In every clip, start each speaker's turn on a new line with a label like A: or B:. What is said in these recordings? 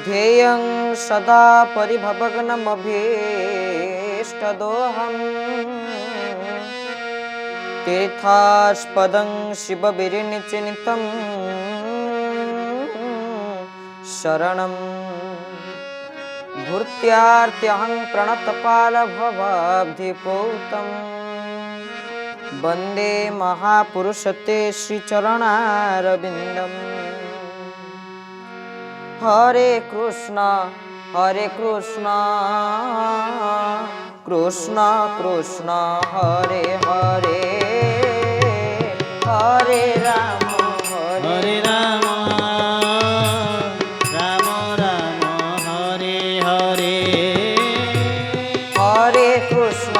A: ध्येयं सदा परिभवग्नमभीष्टदोहम् तीर्थास्पदं शिवविरिनिचिनितं शरणं भूत्यार्त्यहं प्रणतपालभवाब्धिपूतं वन्दे महापुरुषते श्रीचरणारविन्दम्। हरे कृष्ण कृष्ण कृष्ण हरे हरे, हरे राम
B: हरे राम राम राम हरे हरे,
A: हरे कृष्ण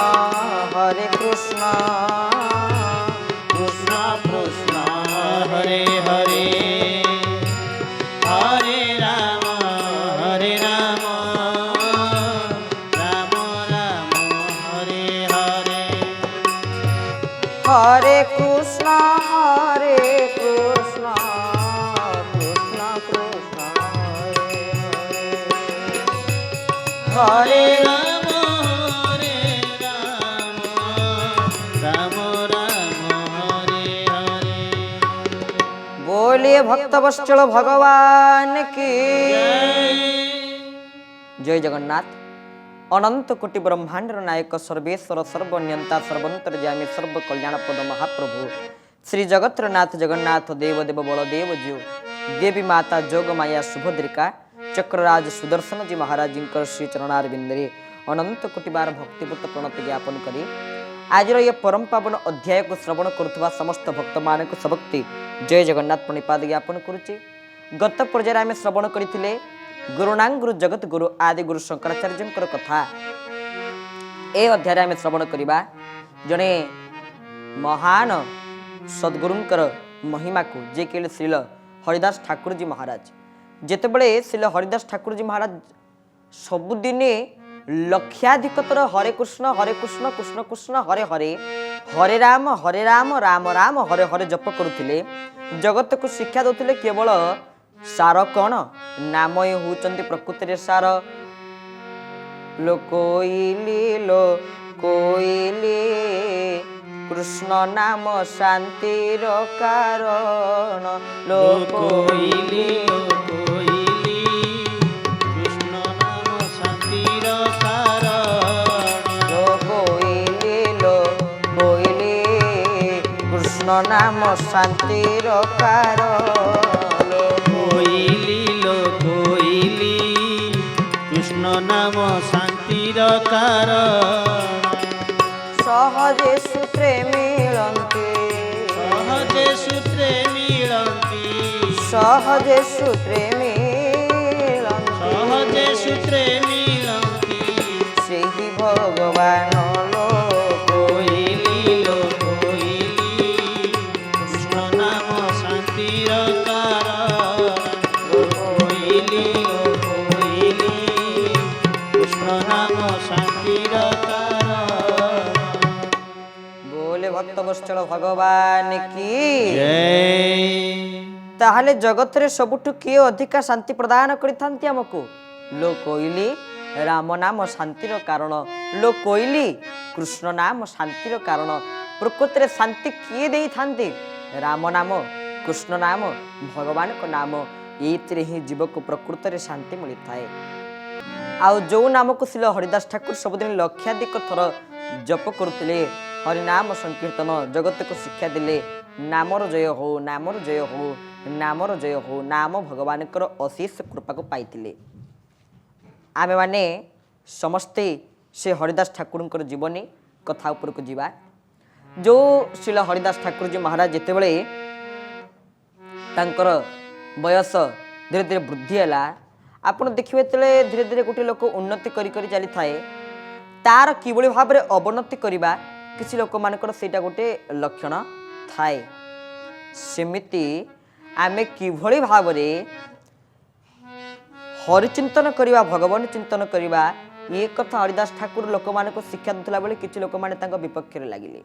A: कृष्ण
B: कृष्ण हरे हरे, हरे राम राम राम हरे हरे,
A: हरे कृष्ण कृष्ण कृष्ण हरे हरे, हरे
B: राम राम राम हरे हरे।
A: बोलिए भक्तवत्सल भगवान की जय जगन्नाथ। अनंत कोटि ब्रह्मांडर नायक सर्वेश्वर सर्वनियंता सर्वंतर्यामी सर्व कल्याणपद महाप्रभु श्री जगत्रनाथ जगन्नाथ देवदेव बलदेव जीव देवी माता जोग माया सुभद्रिका चक्रराज सुदर्शन जी महाराज श्री चरणार बिंदरे अनंत कोटि बार भक्तिपूत प्रणति ज्ञापन करी आज ये परम पावन अध्याय को श्रवण करुवा समस्त भक्त मान सबक्ति जय जगन्नाथ प्रणिपाद ज्ञापन करुचे। गत पर्याय आम श्रवण करते गुरुनांग गुरु जगत गुरु आदि गुरु शंकराचार्य कथा। ए अध्याय आम श्रवण करवा जड़े महान सद्गुरुंकर महिमा को जे कि श्रील हरिदास ठाकुर जी महाराज जितेबले श्रील हरिदास ठाकुर जी महाराज सबुदिने लक्षाधिकतर हरे कृष्ण कृष्ण कृष्ण हरे हरे, हरे राम राम राम हरे हरे जप करुले। जगत को शिक्षा दौले केवल सार कौन नाम ही होचंती प्रकृति सार। लो कोइली कृष्ण नाम शांतिर कारण। लो कोइली
B: कृष्ण नाम शांतिर कारण,
A: लो कोइली कृष्ण नाम शांतिर कारण।
B: कोइली कृष्ण नाम शांतिर कारण।
A: सहजे सूत्रे मिलन्ति
B: सहजे सूत्रे मिलन्ति,
A: सहजे सूत्रे मिलन्ति,
B: सहजे सूत्रे मिलन्ति,
A: श्री भगवान लो
B: कोइली कृष्ण नाम शांतिर कारण। कोइली कृष्ण नाम शांतिर कारण।
A: बोले भक्तवत्सल भगवान की
B: जय।
A: ताहले जगत रे सबुठु किए अधिका शांति प्रदान करिथांती हमकु? लो कोइली राम नाम शांतिर कारण। लो कोइली कृष्ण नाम शांतिर कारण। प्रकृति रे शांति किए देई थांती? राम नाम कृष्ण नाम भगवान को नाम एथिरे ही जीव को प्रकृति रे शांति मिली थाए। आउ जो नाम को श्री हरिदास ठाकुर सबुदिन लक्षाधिक थर जप करुले हरिनाम संकीर्तन जगत को शिक्षा दिले नामर जय हो नामर जय हो नामर जय हो नाम भगवान अशेष कृपा को पाइथिले। आमे माने समस्ते से हरिदास ठाकुर जीवनी कथा उपर को जीवा। जो श्री हरिदास ठाकुर जी महाराज जितेबले तांकर बयस धीरे धीरे वृद्धि है आपण देखिए धीरे धीरे गोटे लोक उन्नति करी चली थाए तार किभली भाव में अवनति करवा किसी लोक मानकर सेटा गोटे लक्षण थाए। सेमिति आमे किभली भाव में हरिचिंतन करवा भगवान चिंतन करवा ये कथा हरिदास ठाकुर लोक मान शिक्षा दूसरा बेले किसी लोक मैंने विपक्ष लगिले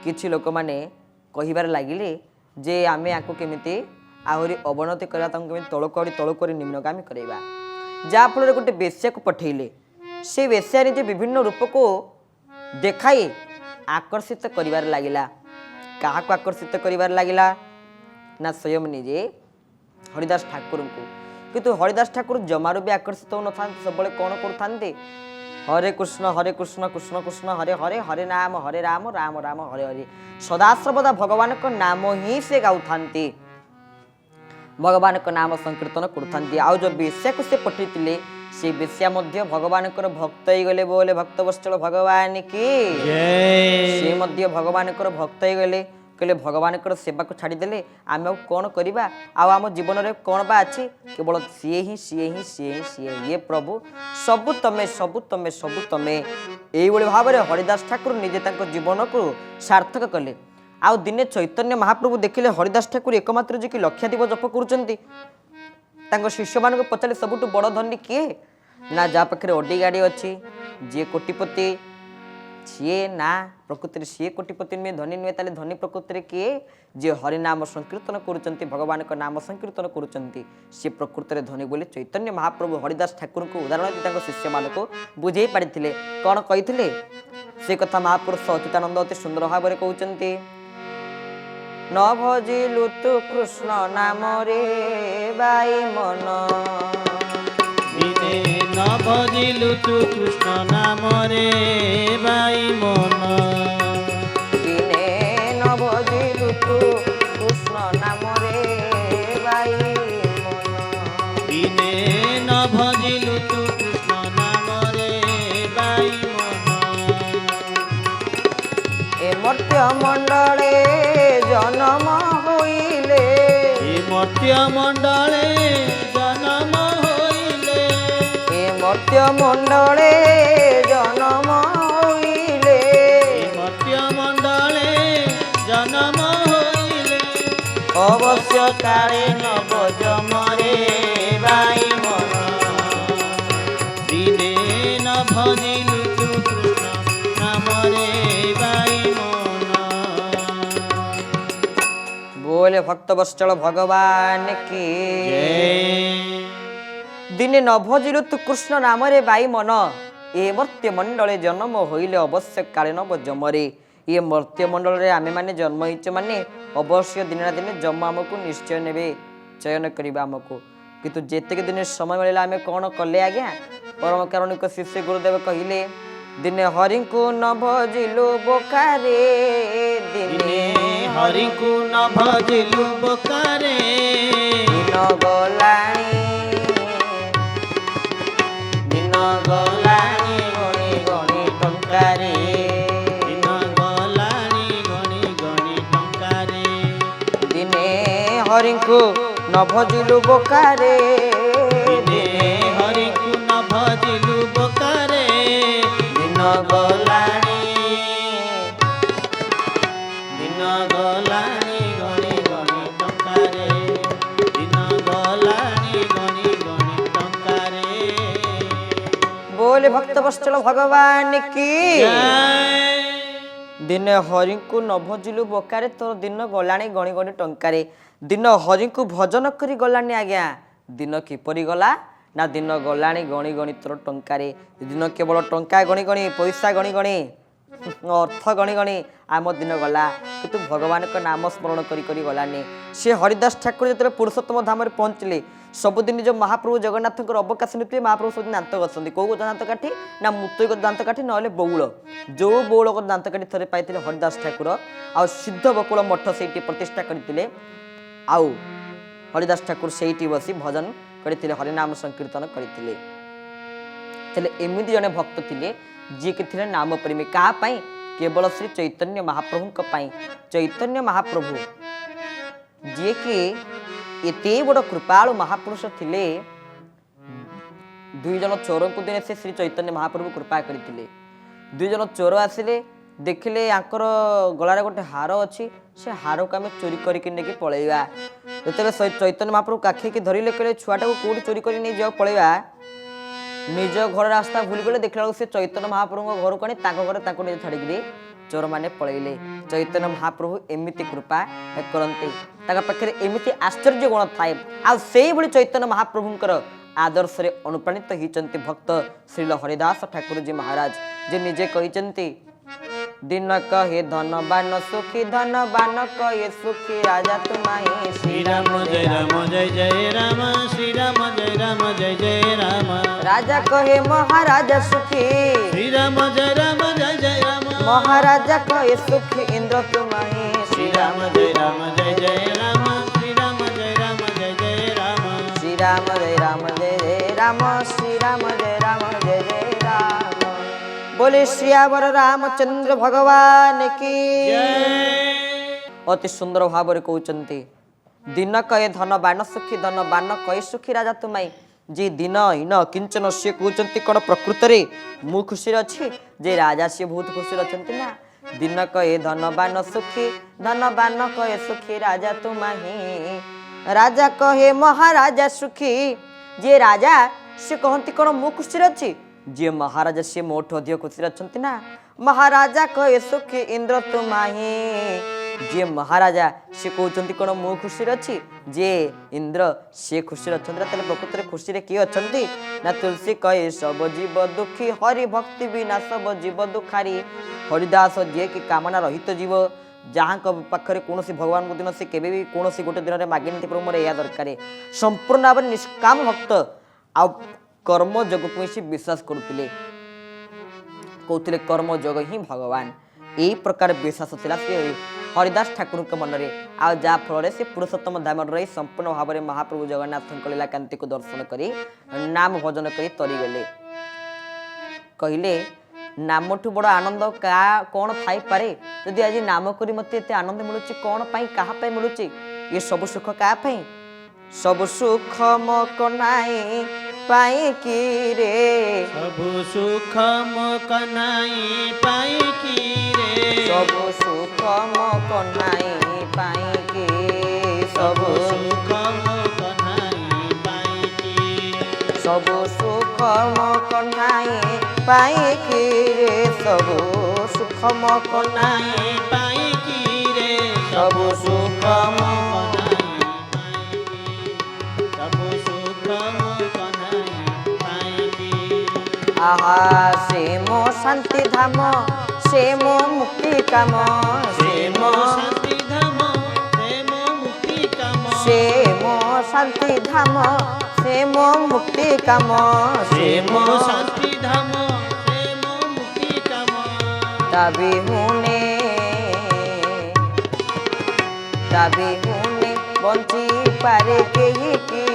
A: किसी लोक मैंने कहबार लगिले जे आमे आपको केमिति आहरी अवनति करवा तलक तलक निम्नगामी करवा ଯାହାଫଳରେ ଗୋଟେ ବେଶ୍ୟାକୁ ପଠେଇଲେ। ସେ ବେଶ୍ୟା ନିଜେ ବିଭିନ୍ନ ରୂପକୁ ଦେଖାଇ ଆକର୍ଷିତ କରିବାରେ ଲାଗିଲା। କାହାକୁ ଆକର୍ଷିତ କରିବାରେ ଲାଗିଲା? ନା ସ୍ୱୟଂ ନିଜେ ହରିଦାସ ଠାକୁରଙ୍କୁ। କିନ୍ତୁ ହରିଦାସ ଠାକୁର ଜମାରୁ ବି ଆକର୍ଷିତ ହେଉନଥାନ୍ତି। ସବୁବେଳେ କ'ଣ କରୁଥାନ୍ତି? ହରେ କୃଷ୍ଣ କୃଷ୍ଣ କୃଷ୍ଣ ହରେ ହରେ, ହରେ ରାମ ରାମ ରାମ ହରେ ହରେ। ସଦାସର୍ବଦା ଭଗବାନଙ୍କ ନାମ ହିଁ ସେ ଗାଉଥାନ୍ତି, ଭଗବାନଙ୍କ ନାମ ସଂକୀର୍ତ୍ତନ କରୁଥାନ୍ତି। ଆଉ ଯେଉଁ ବେଶ୍ୟାକୁ ସେ ପଠେଇଥିଲେ ସେ ବେଶ୍ୟା ମଧ୍ୟ ଭଗବାନଙ୍କର ଭକ୍ତ ହେଇଗଲେ। ବୋଲେ ଭକ୍ତବତ୍ସଳ ଭଗବାନ କି ସେ ମଧ୍ୟ ଭଗବାନଙ୍କର ଭକ୍ତ ହେଇଗଲେ। କହିଲେ ଭଗବାନଙ୍କର ସେବାକୁ ଛାଡ଼ିଦେଲେ ଆମେ ଆଉ କ'ଣ କରିବା? ଆଉ ଆମ ଜୀବନରେ କ'ଣ ବା ଅଛି? କେବଳ ସିଏ ହିଁ ସିଏ ହିଁ ସିଏ ହିଁ ସିଏ। ଇଏ ପ୍ରଭୁ ସବୁ ତମେ ସବୁ ତମେ ସବୁ ତମେ। ଏଇଭଳି ଭାବରେ ହରିଦାସ ଠାକୁର ନିଜେ ତାଙ୍କ ଜୀବନକୁ ସାର୍ଥକ କଲେ। ଆଉ ଦିନେ ଚୈତନ୍ୟ ମହାପ୍ରଭୁ ଦେଖିଲେ ହରିଦାସ ଠାକୁର ଏକମାତ୍ର ଯିଏକି ଲକ୍ଷାଧିପ ଜପ କରୁଛନ୍ତି। ତାଙ୍କ ଶିଷ୍ୟମାନଙ୍କୁ ପଚାରିଲେ ସବୁଠୁ ବଡ଼ ଧନୀ କିଏ? ନା ଯାହା ପାଖରେ ଅଡି ଗାଡ଼ି ଅଛି, ଯିଏ କୋଟିପତି ସିଏ। ନା ପ୍ରକୃତିରେ ସିଏ କୋଟିପତି ନୁହେଁ, ଧନୀ ନୁହେଁ। ତାହେଲେ ଧନୀ ପ୍ରକୃତିରେ କିଏ? ଯିଏ ହରିନାମ ସଂକୀର୍ତ୍ତନ କରୁଛନ୍ତି, ଭଗବାନଙ୍କ ନାମ ସଂକୀର୍ତ୍ତନ କରୁଛନ୍ତି, ସିଏ ପ୍ରକୃତିରେ ଧନୀ ବୋଲି ଚୈତନ୍ୟ ମହାପ୍ରଭୁ ହରିଦାସ ଠାକୁରଙ୍କୁ ଉଦାହରଣ ଦେଇ ତାଙ୍କ ଶିଷ୍ୟମାନଙ୍କୁ ବୁଝେଇ ପାରିଥିଲେ। କ'ଣ କହିଥିଲେ? ସେ କଥା ମହାପୁରୁଷ ଅଚ୍ୟୁତାନନ୍ଦ ଅତି ସୁନ୍ଦର ଭାବରେ କହୁଛନ୍ତି। ନ ଭଜିଲୁ ତୁ କୃଷ୍ଣ ନାମରେ ବାଇ ମନ,
B: ଦିନେ ନ ଭଜିଲୁ ତୁ କୃଷ୍ଣ ନାମରେ ବାଇ ମନ,
A: ଦିନେ ନ ଭଜିଲୁ ତୁ କୃଷ୍ଣ ନାମରେ ବାଇ ମନ,
B: ଦିନେ ନ ଭଜିଲୁ ତୁ କୃଷ୍ଣ ନାମରେ ବାଇ ମନ।
A: ଏ ମର୍ତ୍ୟ ମଣ୍ଡଳେ ଜନମ ହୋଇଲେ,
B: ଏ ମର୍ତ୍ୟ ମଣ୍ଡଳେ ଜନମ ହୋଇଲେ,
A: ଏ ମର୍ତ୍ୟ ମଣ୍ଡଳେ ଜନମ ହୋଇଲେ,
B: ଏ ମର୍ତ୍ୟ ମଣ୍ଡଳେ ଜନମ ହୋଇଲେ,
A: ଅବଶ୍ୟ
B: କାଳେ ନବ ଜମରେ ବାଇ ମନ, ଦିନେ ନ ଭଜିଲୁ ତୁ କୃଷ୍ଣ ନାମରେ ବାଇ ମନ।
A: ବୋଲେ ଭକ୍ତବତ୍ସଳ ଭଗବାନ କି
B: ଜୟ।
A: ଦିନେ ନ ଭଜିଲୁ ତୁ କୃଷ୍ଣ ନାମରେ ବାଇ ମନ, ଏ ମର୍ତ୍ୟ ମଣ୍ଡଳେ ଜନ୍ମ ହୋଇଲେ ଅବଶ୍ୟ କାଳେ ନବ ଜମରେ। ଏ ମର୍ତ୍ୟ ମଣ୍ଡଳରେ ଆମେମାନେ ଜନ୍ମ ହେଇଛୁ ମାନେ ଅବଶ୍ୟ ଦିନେ ନା ଦିନେ ଜନ୍ମ ଆମକୁ ନିଶ୍ଚୟ ନେବେ, ଚୟନ କରିବେ ଆମକୁ। କିନ୍ତୁ ଯେତିକି ଦିନ ସମୟ ମିଳିଲା ଆମେ କ'ଣ କଲେ ଆଜ୍ଞା? ପରମ କାରୁଣିକ ଶିଷ୍ୟ ଗୁରୁଦେବ କହିଲେ ଦିନେ ହରିଙ୍କୁ ନ ଭଜିଲୁ ବୋକାରେ, ଦିନେ
B: ହରିଙ୍କୁ ନ ଭଜିଲୁ ବୋକାରେ,
A: ଦିନ ଗଲାଣି, ଦିନ ଗଲାଣି ଗଣି ଗଣି ଟଙ୍କାରେ,
B: ଦିନ ଗଲାଣି ଗଣି ଗଣି ଟଙ୍କାରେ,
A: ଦିନେ ହରିଙ୍କୁ ନ ଭଜିଲୁ ବୋକାରେ,
B: ଦିନେ ହରିଙ୍କୁ ନ ଭଜିଲୁ ବୋକାରେ,
A: ଦିନ ଗଲାଣି,
B: ଦିନ ଗଲାଣି ଗଣି ଗଣି ଟଙ୍କାରେ, ଦିନ ଗଲାଣି ଗଣି ଗଣି ଟଙ୍କାରେ।
A: ବୋଲେ ଭକ୍ତବତ୍ସଳ ଭଗବାନ କି
B: ଜୟ।
A: ଦିନେ ହରିଙ୍କୁ ନ ଭଜିଲୁ ବୋକାରେ, ତୋର ଦିନ ଗଲାଣି ଗଣି ଗଣି ଟଙ୍କାରେ। ଦିନ ହରିଙ୍କୁ ଭଜନ କରି ଗଲାଣି ଆଜ୍ଞା, ଦିନ କିପରି ଗଲା? ନା ଦିନ ଗଲାଣି ଗଣି ଗଣି ତୋର ଟଙ୍କାରେ। ଦିନ କେବଳ ଟଙ୍କା ଗଣି ଗଣି, ପଇସା ଗଣି ଗଣି, ଅର୍ଥ ଗଣି ଗଣି ଆମ ଦିନ ଗଲା, କିନ୍ତୁ ଭଗବାନଙ୍କ ନାମ ସ୍ମରଣ କରି କରି ଗଲାନି। ସେ ହରିଦାସ ଠାକୁର ଯେତେବେଳେ ପୁରୁଷୋତ୍ତମ ଧାମରେ ପହଞ୍ଚିଲେ, ସବୁଦିନ ଯେଉଁ ମହାପ୍ରଭୁ ଜଗନ୍ନାଥଙ୍କର ଅବକାଶ ନୀତିରେ ମହାପ୍ରଭୁ ସବୁଦିନ ଦାନ୍ତ ଘଷନ୍ତି। କେଉଁ ଦାନ୍ତ କାଠି? ନା ମୁତୈକ ଦାନ୍ତ କାଠି, ନହେଲେ ବଉଳ। ଯେଉଁ ବଉଳକ ଦାନ୍ତ କାଠି ଥରେ ପାଇଥିଲେ ହରିଦାସ ଠାକୁର, ଆଉ ସିଦ୍ଧ ବକୁଳ ମଠ ସେଇଠି ପ୍ରତିଷ୍ଠା କରିଥିଲେ। ଆଉ ହରିଦାସ ଠାକୁର ସେଇଠି ବସି ଭଜନ କରିଥିଲେ, ହରିନାମ ସଂକୀର୍ତ୍ତନ କରିଥିଲେ। ତାହେଲେ ଏମିତି ଜଣେ ଭକ୍ତ ଥିଲେ ଯିଏକି ଥିଲେ ନାମ ପ୍ରେମୀ। କାହା ପାଇଁ? କେବଳ ଶ୍ରୀ ଚୈତନ୍ୟ ମହାପ୍ରଭୁଙ୍କ ପାଇଁ। ଚୈତନ୍ୟ ମହାପ୍ରଭୁ ଯିଏକି ଏତେ ବଡ଼ କୃପାଳୁ ମହାପୁରୁଷ ଥିଲେ, ଦୁଇ ଜଣ ଚୋରଙ୍କୁ ଦିନେ ସେ ଶ୍ରୀ ଚୈତନ୍ୟ ମହାପ୍ରଭୁ କୃପା କରିଥିଲେ। ଦୁଇ ଜଣ ଚୋର ଆସିଲେ, ଦେଖିଲେ ୟାଙ୍କର ଗଳାରେ ଗୋଟେ ହାର ଅଛି, ସେ ହାରକୁ ଆମେ ଚୋରି କରିକି ନେଇକି ପଳେଇବା। ଯେତେବେଳେ ଚୈତନ୍ୟ ମହାପ୍ରଭୁ କାଖେଇକି ଧରିଲେ, କହିଲେ ଛୁଆଟାକୁ କେଉଁଠି ଚୋରି କରି ନେଇ ଯିବାକୁ ପଳେଇବା? ନିଜ ଘର ରାସ୍ତା ଭୁଲିଗଲେ, ଦେଖିଲା ବେଳକୁ ସେ ଚୈତନ୍ୟ ମହାପ୍ରଭୁଙ୍କ ଘରକୁ ଆଣି ତାଙ୍କ ଘରେ ତାଙ୍କୁ ନିଜେ ଛାଡ଼ିକିରି ଚୋରମାନେ ପଳେଇଲେ। ଚୈତନ୍ୟ ମହାପ୍ରଭୁ ଏମିତି କୃପା କରନ୍ତି, ତାଙ୍କ ପାଖରେ ଏମିତି ଆଶ୍ଚର୍ଯ୍ୟ ଗୁଣ ଥାଏ। ଆଉ ସେଇଭଳି ଚୈତନ୍ୟ ମହାପ୍ରଭୁଙ୍କର आदर्श रे अनुप्राणित होइचंती भक्त श्रील हरिदास ठाकुर जी महाराज जे निजे कहिचंती दिन कहे धनवान सुखी धनवान कहे सुखी राजा तुम्हारी
B: श्री राम जय राम श्री राम जय जय राम
A: राजा कहे महाराजा सुखी
B: श्री राम जय राम
A: महाराजा कहे सुखी इंद्र तुम्हारी
B: श्री राम जय राम जय राम श्री राम जय जय राम
A: श्री राम जय राम जय राम श्री राम जय जय राम बोले श्रीयावर रामचंद्र भगवान की अति सुंदर भाव रे कहउचंती दिन कहे धनवान सुखी धनवान कहे सुखी राजा तुम्हाई जे दिन हीन किंचन से कहउचंती कोन प्रकृत रे मु खुशी अछि जे राजा से बहुत खुशी अछंती ना दिन कहे धनवान सुखी धनवान कहे सुखी राजा तुम्हाही राजा कहे महाराजा सुखी जे राजा से कहती कोन मु खुशी अछि जे महाराजा से मोठ अधिक खुशी अछंती ना महाराजा कहे सुखी इंद्र तुम्हाही जे महाराजा से कहते कौन मु खुशी अच्छी जे इंद्र से खुशी अच्छा प्रकृत में खुशी रे किए अच्छा ना तुलसी कहे सब जीव दुखी हरि भक्ति बिना सब जीव दुखारी हरिदास जे कि कामना रहित जीव जहाँ पाखे कौन भगवान दिन से केवे भी कौन गोटे दिन में मागे नहीं मोर यह दरकार संपूर्ण भाव निष्काम भक्त आ कर्म जग को से विश्वास करुले कहते कर्म जग ही भगवान यही प्रकार विश्वास था हरिदास ठाकुर के मन में आ जा फल से पुरुषोत्तम धाम रही संपूर्ण भाव में महाप्रभु जगन्नाथ लीला कांति को दर्शन करी नाम भजन करी तरीगले कहले नाम ठू बड़ आनंद का कौन थाई पारे यदि आज नाम करी मत एत आनंद मिलूँ कौन पाई कहा पाई मिलूँ ये सब सुख क्या पाई सब सुख मो कनाई पाई की रे
B: सब सुख मो कनाई पाई की रे
A: सब सुख मो कनाई पाई की सब
B: सुख मो कनाई पाई की
A: सब सुख मो कनाई पाई की रे सब सुख मो कनाई
B: पाई की रे
A: सब सुख मो आहा से मो शांति धाम से मो मुक्ति काम
B: से मो शांति धाम से मो मुक्ति काम
A: से मो शांति धाम से मो मुक्ति काम
B: से मो शांति धाम से मो मुक्ति काम
A: तभी हुने बंची पारे केही की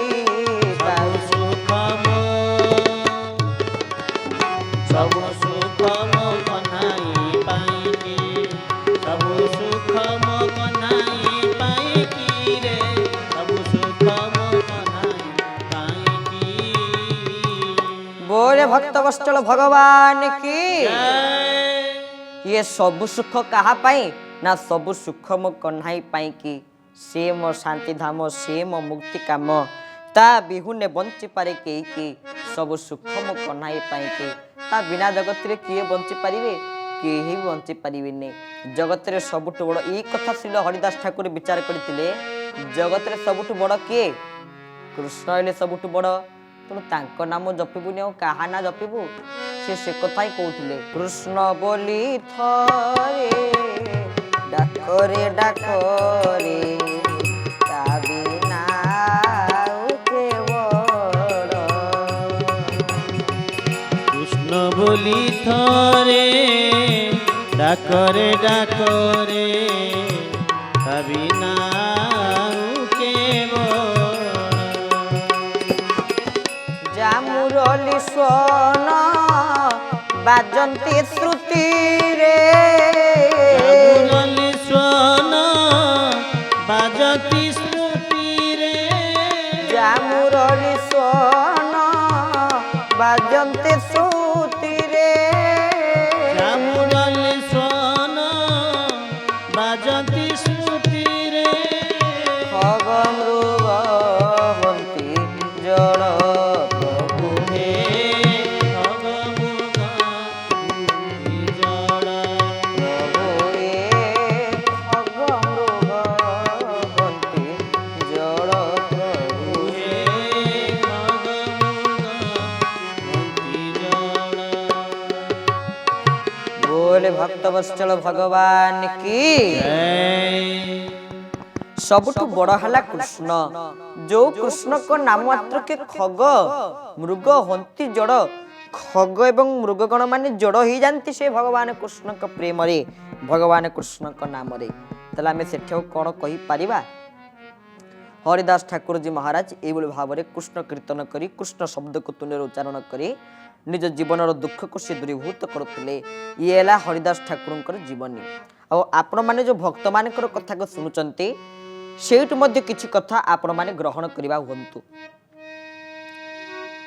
B: सब सुख मो कनाई पाई की सब सुख मो कनाई पाई की रे सब सुख मो कनाई पाई की
A: बोले भक्त वत्सल भगवान की ये सब सुख कहा पाई ना सब सुख मो कन्हाई पाई की से मो शांति धाम से मो मुक्ति काम ता बिहुने बंची पारे के सब सुख मो कन्हाई पाई की ता बिना जगत रे किए बंची पारिबे केही भी बंची पारिबे ने जगत रे सबुठ बड़ ई कथा श्री हरिदास ठाकुर विचार करथिले जगत रे सबुठ बड़ के कृष्ण हेले सबुठ बड़ तेणु तांको नाम जपिबुनि आ काहा ना जपिबु से कथा ही कहथिले कृष्ण बोली थरे डाकरे डाकरे ता बिना के बड़
B: कृष्ण बोली थरे डाकरे डाकरे कभी नाउ के
A: जामुरली स्वन बाजंती श्रुति रे
B: जामुरली स्वन बाजती श्रुति रे
A: जामुरली स्वन बाजंती श्रुति रे
B: जामुरली स्वन बाजती श्रुति रे
A: खग मृग बंती जड़ प्रभु
B: हे खग मृग जड़
A: प्रभु ए खग मृग बंती जड़ प्रभु
B: हे खग मृग
A: बोले भक्तवत्सल भगवान की सबुठु बड़ हला कृष्ण जो कृष्ण को नाम मात्र के खग मृग हंती जड़ खग एवं मृगगण माने जड़ ही जानती से भगवान कृष्ण को प्रेम रे भगवान कृष्ण को नाम रे तला में सेठो कोन कहि परिबा हरिदास ठाकुर जी महाराज एभली भाव में कृष्ण कीर्तन करी कृष्ण शब्द को तुनेर उच्चारण करी निज जीवन दुख को से दूरीभूत करते ये है हरिदास ठाकुर जीवनी आपण मैंने जो भक्त मान कथा को शुणुंट से किसी कथा आपण मैंने ग्रहण करवा हूँ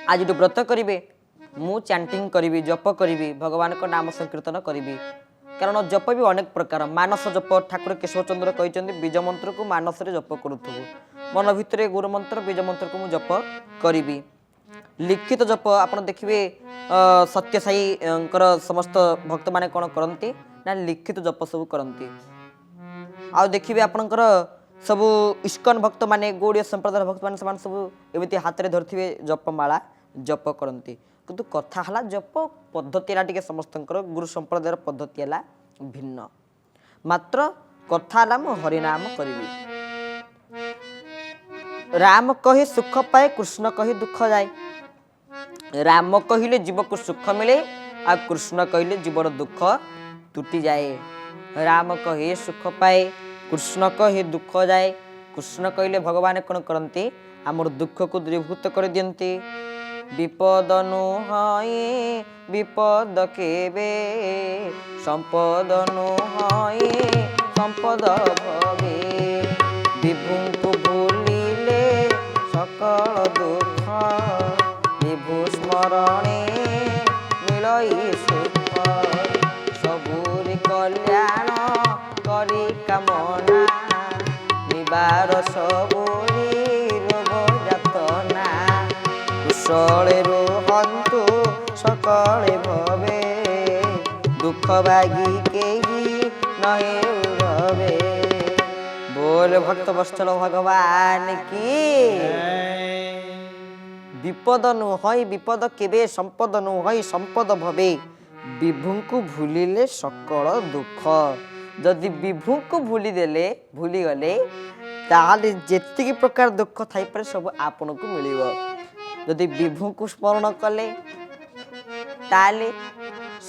A: आज जो व्रत करेंगे मु चैंटिंग करी जप करी भगवान को नाम संकीर्तन करी कारण जप भी अनेक प्रकार मानस जप ठाकुर केशवचंद्र कहते बीज मंत्र को मानस जप करूँ मन भितर गुरु मंत्र बीज मंत्र को मुझे जप करी लिखित जप आप देखिए सत्यसाई समस्त भक्त माने कौन करती ना लिखित जप सब करती आ देखिए आपणकर सब इस्कन भक्त माने गौड़ीय संप्रदाय भक्त माने सब एमती हाथ में धरते जपमाला जप करती किंतु कथा है जप पद्धति टे समस्त गुरु संप्रदायर पद्धति है भिन्न मात्र कथा है हरिनाम करी राम कहे सुख पाए कृष्ण कहे दुख जाए राम कहले जीव को सुख मिले आ कृष्ण कहले जीवर दुख टूटी जाए राम कहे सुख पाए कृष्ण कहे दुख जाए कृष्ण कहले भगवान कौन करती आमर दुख को दूरीभूत कर दियंती विपद नुहई विपद केबे संपद नुहई संपद भवे विभु को भूलिले सकल दुख विभु स्मरणे मिलई सुख सबुरी कल्याण करी कामना निबार सबुरी रोग यातना कुशले रुहंतु सकले भवे दुख भागी केही नहे रवे बोल भक्त वत्सल भगवान की विपद नुहई विपद केबे संपद नुहई संपद भवे विभु को भूलिले सकल दुख जदि विभु को भूली गले ताले जेतिकी प्रकार दुख थाई पर सब आपन को मिलिबो जदि विभु को स्मरण कले ताले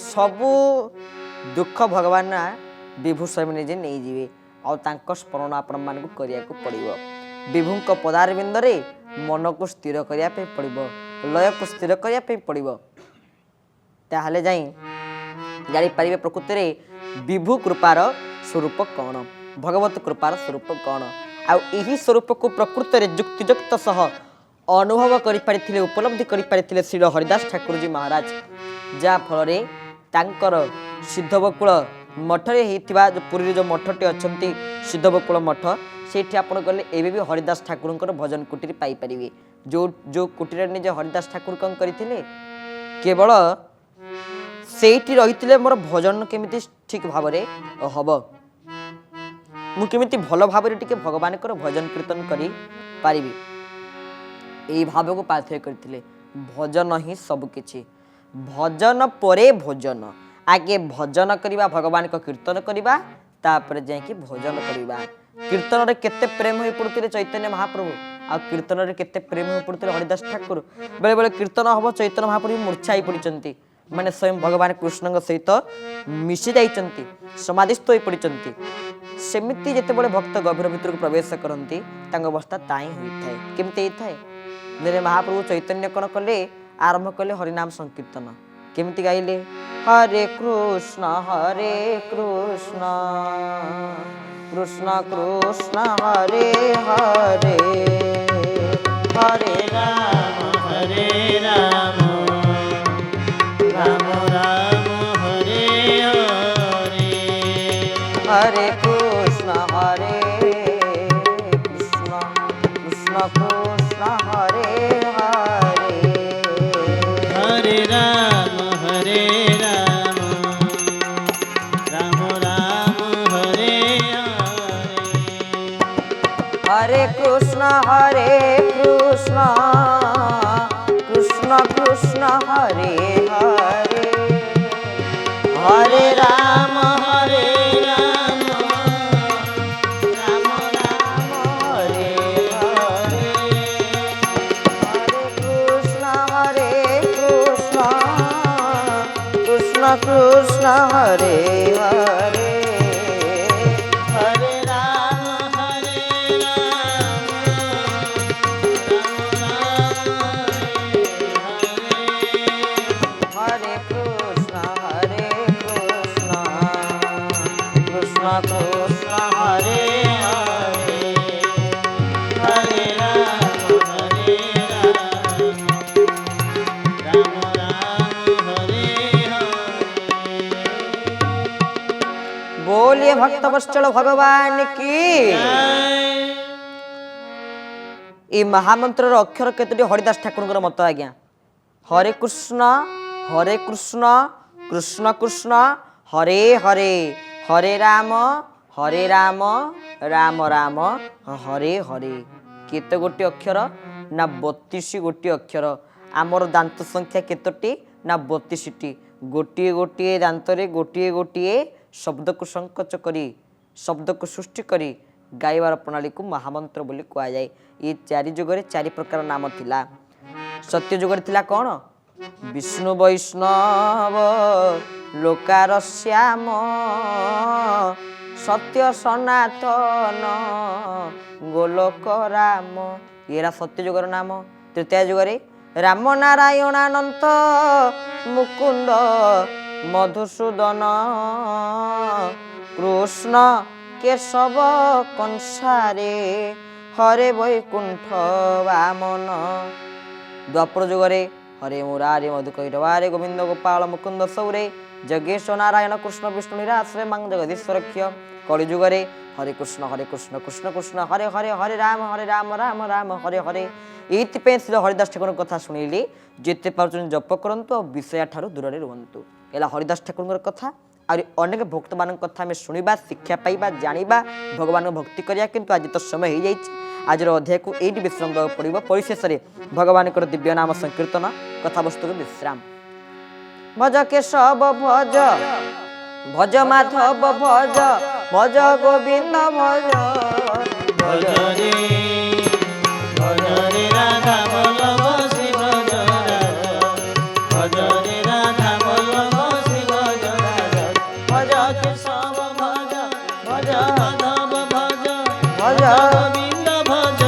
A: सबु दुख भगवान विभु स्वयं निजे नहीं जीवे और तांको स्मरण आपण मान को करिया को पड़िबो विभु को पदार बिंदरे मन को स्थिर करिया पे पड़िबो लय को स्थिर करिया पे पड़िबो ताहले जाई जानि परिबे प्रकृति रे विभु कृपार स्वरूप कौन भगवत कृपार स्वरूप कौन आ एही स्वरूप को प्रकृति रे युक्तियुक्त सह अनुभव करि पारिथिले उपलब्धि करि पारिथिले श्री हरिदास ठाकुर जी महाराज जा फल रे तांकर सिद्धबकुल मठ रे हेतिबा जो पुरी जो मठटे अछंती सिद्धबकुल मठ सेठी आपण गले एबे भी हरिदास ठाकुरकर भजन कुटीर पाई परिबे जो कुटीर निजे हरिदास ठाकुर कं करिथिले केवल सेठी रहिथिले मोर भजन केमिति ठीक भाव रे हबो मु केमिति भलो भाव रे टिके भगवान कर भजन कीर्तन करी पारिबी एई भाव को पाथय करथिले भजन ही सब किछि भजन परे भोजन आगे भजन करिबा भगवान को कीर्तन करिबा तापर जाय कि भोजन करिबा कीर्तन रे केते प्रेम होई पड़ुतिले चैतन्य महाप्रभु आ कीर्तन रे केते प्रेम होई पड़ुतिले हरिदास ठाकुर बेले बेले कीर्तन हबो चैतन्य महाप्रभु मूर्छाई पड़िचंती माने स्वयं भगवान कृष्ण सहित मिशि जाइचंती समाधिस्थ होई पड़िचंती सेमिति जेते बेले भक्त गभीर भीतर को प्रवेश करंती तांग अवस्था ताई होई थाए केमते होई थाए दिने महाप्रभु चैतन्य कोन कले आरंभ कले हरिनाम संकीर्तन केमती गाइले हरे कृष्ण कृष्ण कृष्ण हरे हरे हरे
B: राम राम राम हरे हरे
A: हरे कृष्ण कृष्ण कृष्ण कृष्ण हरे हरे
B: हरे राम राम राम हरे हरे
A: हरे कृष्ण कृष्ण कृष्ण हरे हरे हरे राम কৃষ্ণ হরে হরে
B: হরে রাম হরে রাম
A: হরে কৃষ্ণ কৃষ্ণ কৃষ্ণ হরে
B: হরে হরে রাম হরে রাম রাম হরে হরে
A: बोलिए भक्तवत्सल भगवान की এই মহামন্ত্রর অক্ষর কেতোটি হরিদাস ঠাকুরଙ୍କର মত আজ্ঞা হরে কৃষ্ণ কৃষ্ণ কৃষ্ণ হরে হরে হরে রাম রাম রাম হরে হরে কেতে গোটি অক্ষর না 32 গোটি অক্ষর আমার দান্ত সংখ্যা কেতোটি না 32টি গোটিয়ে গোটিয়ে দান্তরে গোটিয়ে গোটিয়ে শব্দକୁ সংকোচ କରି ଶବ୍ଦକୁ ସୃଷ୍ଟି କରି ଗାଇବାର ପ୍ରଣାଳୀକୁ ମହାମନ୍ତ୍ର ବୋଲି କୁହାଯାଏ। ଏ ଚାରି ଯୁଗରେ ଚାରି ପ୍ରକାର ନାମ ଥିଲା। ସତ୍ୟ ଯୁଗରେ ଥିଲା କ'ଣ? ବିଷ୍ଣୁ ବୈଷ୍ଣବ ଲୋକାର ଶ୍ୟାମ ସତ୍ୟ ସନାତନ ଗୋଲୋକ ରାମ ଏରା ସତ୍ୟ ଯୁଗର ନାମ। ତୃତୀୟ ଯୁଗରେ ରାମ ନାରାୟଣାନନ୍ତ ମୁକୁନ୍ଦ ମଧୁସୂଦନ କୃଷ୍ଣ କେଶବ କଂସାରେ ହରେ ବୈକୁଣ୍ଠ ବାମନ। ଦ୍ୱାପର ଯୁଗରେ ହରେ ମୁରାରେ ମଧୁକୈଟବାରେ ଗୋବିନ୍ଦ ଗୋପାଳ ମୁକୁନ୍ଦ ସୌରେ ଜଗେଶ ନାରାୟଣ କୃଷ୍ଣ ବିଷ୍ଣୁ ନିରାଶ୍ରୟ ମାଂ ଜଗଦୀଶ୍ୱରକ୍ଷ। କଳି ଯୁଗରେ ହରେ କୃଷ୍ଣ କୃଷ୍ଣ କୃଷ୍ଣ ହରେ ହରେ ହରେ ରାମ ରାମ ରାମ ହରେ ହରେ। ଏଇଥିପାଇଁ ଶ୍ରୀ ହରିଦାସ ଠାକୁରଙ୍କ କଥା ଶୁଣିଲି ଯେତେ ପାରୁଛନ୍ତି ଜପ କରନ୍ତୁ ଆଉ ବିଷୟ ଠାରୁ ଦୂରରେ ରୁହନ୍ତୁ। ହେଲା ହରିଦାସ ଠାକୁରଙ୍କର କଥା। ଆଉ ଅନେକ ଭକ୍ତମାନଙ୍କ କଥା ଆମେ ଶୁଣିବା ଶିକ୍ଷା ପାଇବା ଜାଣିବା ଭଗବାନଙ୍କ ଭକ୍ତି କରିବା। କିନ୍ତୁ ଆଜି ତ ସମୟ ହେଇଯାଇଛି। ଆଜିର ଅଧ୍ୟାୟକୁ ଏଇଠି ବିଶ୍ରାମ ଦେବାକୁ ପଡ଼ିବ। ପରିଶେଷରେ ଭଗବାନଙ୍କର ଦିବ୍ୟ ନାମ ସଂକୀର୍ତ୍ତନ କଥାବସ୍ତୁକୁ ବିଶ୍ରାମ। ଭଜ କେଶବ ଭଜ ଭଜ ମାଧବ ଭଜ ଭଜ ଗୋବିନ୍ଦ ଭଜ
B: ভজ রে রাধা বল্লভ শ্রী ভজ রাধা ভজ রে রাধা বল্লভ শ্রী ভজ রাধা ভজ কেশব ভজ ভজ মাধব ভজ
A: ভজ
B: গোবিন্দ ভজ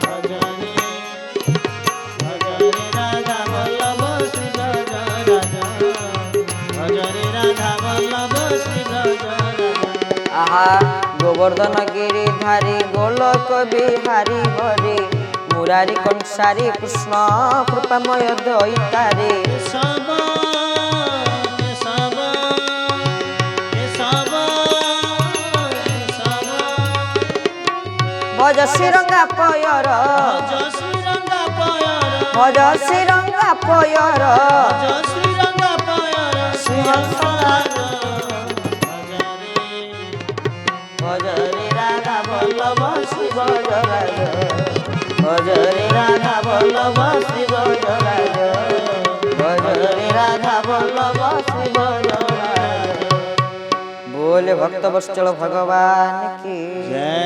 B: ভজ রে রাধা বল্লভ শ্রী ভজ রাধা ভজ রে রাধা বল্লভ শ্রী ভজ রাধা।
A: আহা গোবর্ধন গিরিধারী গোলক বিহারী হরে মুরারি কংসারী কৃষ্ণ কৃপাময় দৈতারে
B: কেশব কেশব কেশব কেশব
A: ভজ শ্রীরঙ্গা পয়র
B: ভজ শ্রীরঙ্গা পয়র
A: ভজ শ্রীরঙ্গা পয়র
B: ভজ শ্রীরঙ্গা পয়র শ্রীহংসরাজ ভজ রে রাধা বল্লভ শ্রী ভজ রাজ ভজ রে রাধা বল্লভ শ্রী ভজ রাজ ভজ রে রাধা বল্লভ শ্রী ভজ রাজ।
A: बोले भक्त वत्सल भगवान की
B: जय।